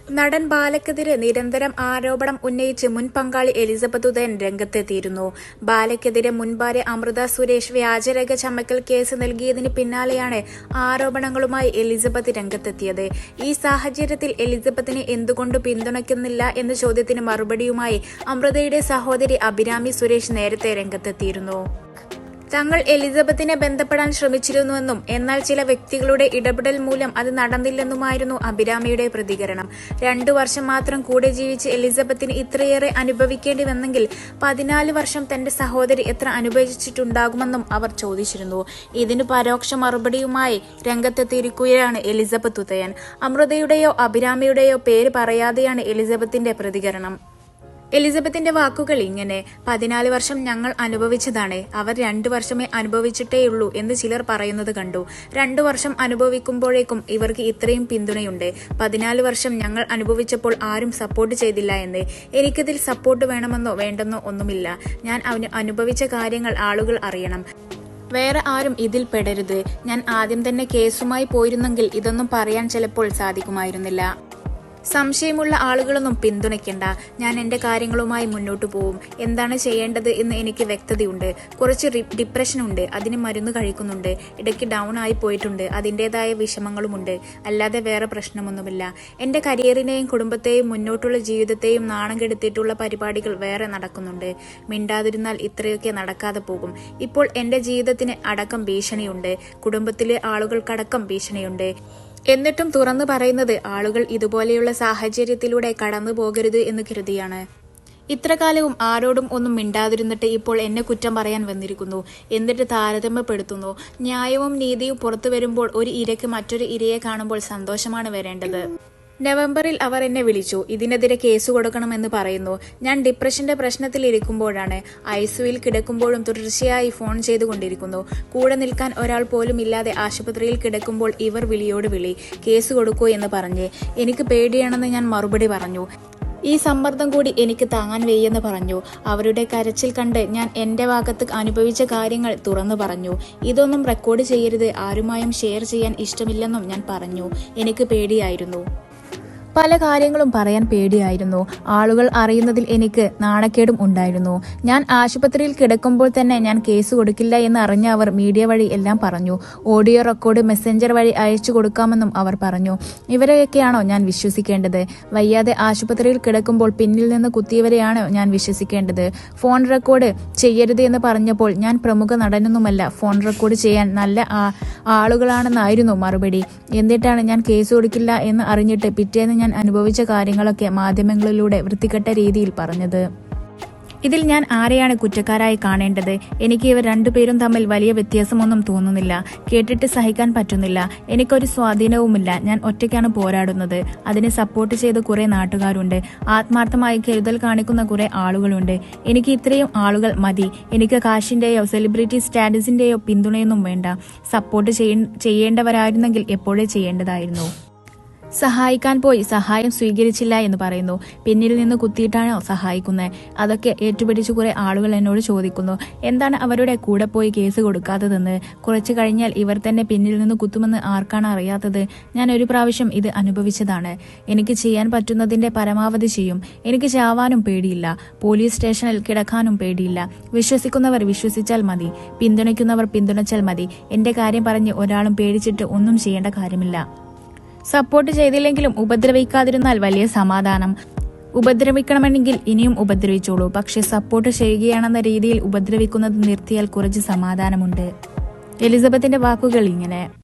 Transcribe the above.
നടൻ ബാലയ്ക്കെതിരെ നിരന്തരം ആരോപണം ഉന്നയിച്ച് മുൻ പങ്കാളി എലിസബത്ത് ഉദയൻ രംഗത്തെത്തിയിരുന്നു. ബാലയ്ക്കെതിരെ മുൻ ഭാര്യ അമൃത സുരേഷ് വ്യാജരേഖ ചമക്കൽ കേസ് നൽകിയതിന് പിന്നാലെയാണ് ആരോപണങ്ങളുമായി എലിസബത്ത് രംഗത്തെത്തിയത്. ഈ സാഹചര്യത്തിൽ എലിസബത്തിനെ എന്തുകൊണ്ട് പിന്തുണയ്ക്കുന്നില്ല എന്ന ചോദ്യത്തിന് മറുപടിയുമായി അമൃതയുടെ സഹോദരി അഭിരാമി സുരേഷ് നേരത്തെ രംഗത്തെത്തിയിരുന്നു. തങ്ങൾ എലിസബത്തിനെ ബന്ധപ്പെടാൻ ശ്രമിച്ചിരുന്നുവെന്നും എന്നാൽ ചില വ്യക്തികളുടെ ഇടപെടൽ മൂലം അത് നടന്നില്ലെന്നുമായിരുന്നു അഭിരാമിയുടെ പ്രതികരണം. 2 വർഷം മാത്രം കൂടെ ജീവിച്ച് എലിസബത്തിന് ഇത്രയേറെ അനുഭവിക്കേണ്ടി വന്നെങ്കിൽ 14 വർഷം തന്റെ സഹോദരി എത്ര അനുഭവിച്ചിട്ടുണ്ടാകുമെന്നും അവർ ചോദിച്ചിരുന്നു. ഇതിന് പരോക്ഷ മറുപടിയുമായി രംഗത്തെത്തിയിരിക്കുകയാണ് എലിസബത്ത് ഉദയൻ. അമൃതയുടെയോ അഭിരാമിയുടെയോ പേര് പറയാതെയാണ് എലിസബത്തിന്റെ പ്രതികരണം. എലിസബത്തിന്റെ വാക്കുകൾ ഇങ്ങനെ: 14 വർഷം ഞങ്ങൾ അനുഭവിച്ചതാണ്, അവർ 2 വർഷമേ അനുഭവിച്ചിട്ടേയുള്ളൂ എന്ന് ചിലർ പറയുന്നത് കണ്ടു. 2 വർഷം അനുഭവിക്കുമ്പോഴേക്കും ഇവർക്ക് ഇത്രയും പിന്തുണയുണ്ട്. 14 വർഷം ഞങ്ങൾ അനുഭവിച്ചപ്പോൾ ആരും സപ്പോർട്ട് ചെയ്തില്ല എന്ന്. എനിക്കിതിൽ സപ്പോർട്ട് വേണമെന്നോ വേണ്ടെന്നോ ഒന്നുമില്ല. ഞാൻ അനുഭവിച്ച കാര്യങ്ങൾ ആളുകൾ അറിയണം. വേറെ ആരും ഇതിൽ പെടരുത്. ഞാൻ ആദ്യം തന്നെ കേസുമായി പോയിരുന്നെങ്കിൽ ഇതൊന്നും പറയാൻ ചിലപ്പോൾ സാധിക്കുമായിരുന്നില്ല. സംശയമുള്ള ആളുകളൊന്നും പിന്തുണയ്ക്കണ്ട. ഞാൻ എന്റെ കാര്യങ്ങളുമായി മുന്നോട്ടു പോവും. എന്താണ് ചെയ്യേണ്ടത് എന്ന് എനിക്ക് വ്യക്തതയുണ്ട്. കുറച്ച് ഡിപ്രഷനുണ്ട്, അതിന് മരുന്ന് കഴിക്കുന്നുണ്ട്. ഇടയ്ക്ക് ഡൗൺ ആയി പോയിട്ടുണ്ട്, അതിൻ്റെതായ വിഷമങ്ങളുമുണ്ട്. അല്ലാതെ വേറെ പ്രശ്നമൊന്നുമില്ല. എന്റെ കരിയറിനെയും കുടുംബത്തെയും മുന്നോട്ടുള്ള ജീവിതത്തെയും നാണം കെടുത്തിയിട്ടുള്ള പരിപാടികൾ വേറെ നടക്കുന്നുണ്ട്. മിണ്ടാതിരുന്നാൽ ഇത്രയൊക്കെ നടക്കാതെ പോകും. ഇപ്പോൾ എന്റെ ജീവിതത്തിന് അടക്കം ഭീഷണിയുണ്ട്, കുടുംബത്തിലെ ആളുകൾക്കടക്കം ഭീഷണിയുണ്ട്. എന്നിട്ടും തുറന്നു പറയുന്നത് ആളുകൾ ഇതുപോലെയുള്ള സാഹചര്യത്തിലൂടെ കടന്നു പോകരുത് എന്ന് കരുതിയാണ്. ഇത്രകാലവും ആരോടും ഒന്നും മിണ്ടാതിരുന്നിട്ട് ഇപ്പോൾ എന്നെ കുറ്റം പറയാൻ വന്നിരിക്കുന്നു. എന്നിട്ട് താരതമ്യപ്പെടുത്തുന്നു. ന്യായവും നീതിയും പുറത്തു വരുമ്പോൾ ഒരു ഇരയ്ക്ക് മറ്റൊരു ഇരയെ കാണുമ്പോൾ സന്തോഷമാണ് വരേണ്ടത്. നവംബറിൽ അവർ എന്നെ വിളിച്ചു. ഇതിനെതിരെ കേസ് കൊടുക്കണമെന്ന് പറയുന്നു. ഞാൻ ഡിപ്രഷന്റെ പ്രശ്നത്തിൽ ഇരിക്കുമ്പോഴാണ്. ഐസിയുവിൽ കിടക്കുമ്പോഴും തുടർച്ചയായി ഫോൺ ചെയ്തുകൊണ്ടിരിക്കുന്നു. കൂടെ നിൽക്കാൻ ഒരാൾ പോലും ഇല്ലാതെ ആശുപത്രിയിൽ കിടക്കുമ്പോൾ ഇവർ വിളിയോട് വിളി, കേസ് കൊടുക്കൂ എന്ന് പറഞ്ഞ്. എനിക്ക് പേടിയാണെന്ന് ഞാൻ മറുപടി പറഞ്ഞു. ഈ സമ്മർദ്ദം കൂടി എനിക്ക് താങ്ങാൻ വയ്യെന്ന് പറഞ്ഞു. അവരുടെ കരച്ചിൽ കണ്ട് ഞാൻ എന്റെ ഭാഗത്ത് അനുഭവിച്ച കാര്യങ്ങൾ തുറന്നു പറഞ്ഞു. ഇതൊന്നും റെക്കോർഡ് ചെയ്യരുത്, ആരുമായും ഷെയർ ചെയ്യാൻ ഇഷ്ടമില്ലെന്നും ഞാൻ പറഞ്ഞു. എനിക്ക് പേടിയായിരുന്നു. പല കാര്യങ്ങളും പറയാൻ പേടിയായിരുന്നു. ആളുകൾ അറിയുന്നതിൽ എനിക്ക് നാണക്കേടും ഉണ്ടായിരുന്നു. ഞാൻ ആശുപത്രിയിൽ കിടക്കുമ്പോൾ തന്നെ ഞാൻ കേസ് കൊടുക്കില്ല എന്ന് അറിഞ്ഞ അവർ മീഡിയ വഴി എല്ലാം പറഞ്ഞു. ഓഡിയോ റെക്കോർഡ് മെസ്സഞ്ചർ വഴി അയച്ചു കൊടുക്കാമെന്നും അവർ പറഞ്ഞു. ഇവരെയൊക്കെയാണോ ഞാൻ വിശ്വസിക്കേണ്ടത്? വയ്യാതെ ആശുപത്രിയിൽ കിടക്കുമ്പോൾ പിന്നിൽ നിന്ന് കുത്തിയവരെയാണോ ഞാൻ വിശ്വസിക്കേണ്ടത്? ഫോൺ റെക്കോർഡ് ചെയ്യരുത് എന്ന് പറഞ്ഞപ്പോൾ ഞാൻ പ്രമുഖ നടനൊന്നുമല്ല, ഫോൺ റെക്കോർഡ് ചെയ്യാൻ നല്ല ആളുകളാണെന്നായിരുന്നു മറുപടി. എന്നിട്ടാണ് ഞാൻ കേസ് കൊടുക്കില്ല എന്ന് അറിഞ്ഞിട്ട് പിറ്റേന്ന് ഞാൻ അനുഭവിച്ച കാര്യങ്ങളൊക്കെ മാധ്യമങ്ങളിലൂടെ വൃത്തികെട്ട രീതിയിൽ പറഞ്ഞത്. ഇതിൽ ഞാൻ ആരെയാണ് കുറ്റക്കാരായി കാണേണ്ടത്? എനിക്ക് ഇവർ 2 പേരും തമ്മിൽ വലിയ വ്യത്യാസമൊന്നും തോന്നുന്നില്ല. കേട്ടിട്ട് സഹിക്കാൻ പറ്റുന്നില്ല. എനിക്കൊരു സ്വാധീനവുമില്ല. ഞാൻ ഒറ്റയ്ക്കാണ് പോരാടുന്നത്. അതിനെ സപ്പോർട്ട് ചെയ്ത് കുറെ നാട്ടുകാരുണ്ട്. ആത്മാർത്ഥമായി കരുതൽ കാണിക്കുന്ന കുറെ ആളുകളുണ്ട്. എനിക്ക് ഇത്രയും ആളുകൾ മതി. എനിക്ക് കാശിന്റെയോ സെലിബ്രിറ്റി സ്റ്റാറ്റസിന്റെയോ പിന്തുണയൊന്നും വേണ്ട. സപ്പോർട്ട് ചെയ്യേണ്ടവരായിരുന്നെങ്കിൽ എപ്പോഴേ ചെയ്യേണ്ടതായിരുന്നു. സഹായിക്കാൻ പോയി സഹായം സ്വീകരിച്ചില്ല എന്ന് പറയുന്നു. പിന്നിൽ നിന്ന് കുത്തിയിട്ടാണോ സഹായിക്കുന്നത്? അതൊക്കെ ഏറ്റുപിടിച്ച് കുറെ ആളുകൾ എന്നോട് ചോദിക്കുന്നു. എന്താണ് അവരുടെ കൂടെ പോയി കേസ് കൊടുക്കാത്തതെന്ന്? കുറച്ചു കഴിഞ്ഞാൽ ഇവർ തന്നെ പിന്നിൽ നിന്ന് കുത്തുമെന്ന് ആർക്കാണ് അറിയാത്തത്? ഞാൻ ഒരു പ്രാവശ്യം ഇത് അനുഭവിച്ചതാണ്. എനിക്ക് ചെയ്യാൻ പറ്റുന്നതിന്റെ പരമാവധി ചെയ്യും. എനിക്ക് ചാവാനും പേടിയില്ല. പോലീസ് സ്റ്റേഷനിൽ കിടക്കാനും പേടിയില്ല. വിശ്വസിക്കുന്നവർ വിശ്വസിച്ചാൽ മതി, പിന്തുണയ്ക്കുന്നവർ പിന്തുണച്ചാൽ മതി. എന്റെ കാര്യം പറഞ്ഞ് ഒരാളും പേടിച്ചിട്ട് ഒന്നും ചെയ്യേണ്ട കാര്യമില്ല. സപ്പോർട്ട് ചെയ്തില്ലെങ്കിലും ഉപദ്രവിക്കാതിരുന്നാൽ വലിയ സമാധാനം. ഉപദ്രവിക്കണമെങ്കിൽ ഇനിയും ഉപദ്രവിച്ചോളൂ, പക്ഷെ സപ്പോർട്ട് ചെയ്യുകയാണെന്ന രീതിയിൽ ഉപദ്രവിക്കുന്നത് നിർത്തിയാൽ കുറച്ച് സമാധാനമുണ്ട്. എലിസബത്തിന്റെ വാക്കുകൾ ഇങ്ങനെ.